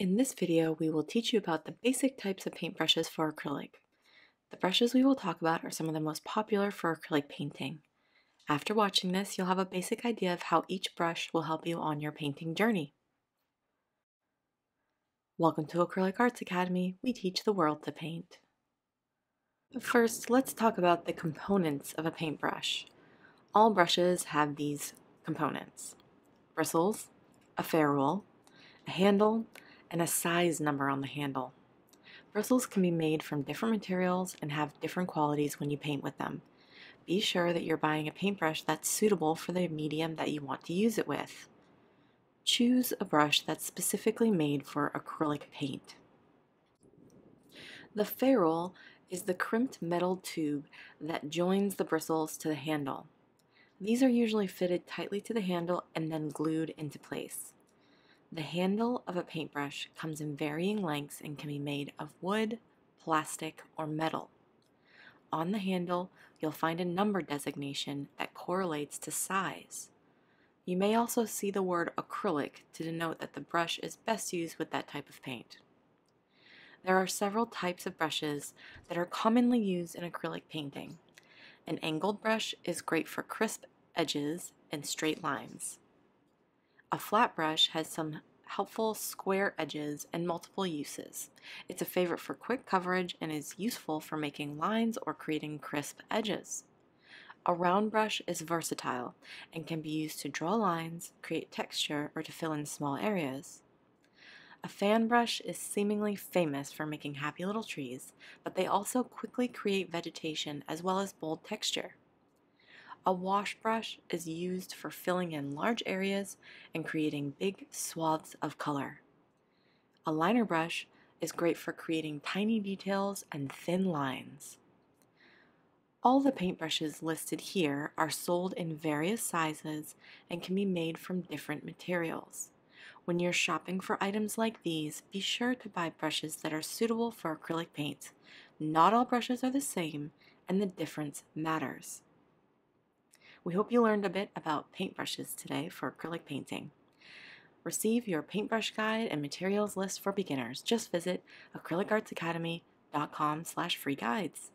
In this video, we will teach you about the basic types of paintbrushes for acrylic. The brushes we will talk about are some of the most popular for acrylic painting. After watching this, you'll have a basic idea of how each brush will help you on your painting journey. Welcome to Acrylic Arts Academy. We teach the world to paint. First, let's talk about the components of a paintbrush. All brushes have these components: bristles, a ferrule, a handle, and a size number on the handle. Bristles can be made from different materials and have different qualities when you paint with them. Be sure that you're buying a paintbrush that's suitable for the medium that you want to use it with. Choose a brush that's specifically made for acrylic paint. The ferrule is the crimped metal tube that joins the bristles to the handle. These are usually fitted tightly to the handle and then glued into place. The handle of a paintbrush comes in varying lengths and can be made of wood, plastic, or metal. On the handle, you'll find a number designation that correlates to size. You may also see the word acrylic to denote that the brush is best used with that type of paint. There are several types of brushes that are commonly used in acrylic painting. An angled brush is great for crisp edges and straight lines. A flat brush has some helpful square edges and multiple uses. It's a favorite for quick coverage and is useful for making lines or creating crisp edges. A round brush is versatile and can be used to draw lines, create texture, or to fill in small areas. A fan brush is seemingly famous for making happy little trees, but they also quickly create vegetation as well as bold texture. A wash brush is used for filling in large areas and creating big swaths of color. A liner brush is great for creating tiny details and thin lines. All the paintbrushes listed here are sold in various sizes and can be made from different materials. When you're shopping for items like these, be sure to buy brushes that are suitable for acrylic paint. Not all brushes are the same, and the difference matters. We hope you learned a bit about paintbrushes today for acrylic painting. Receive your paintbrush guide and materials list for beginners. Just visit acrylicartsacademy.com/free guides.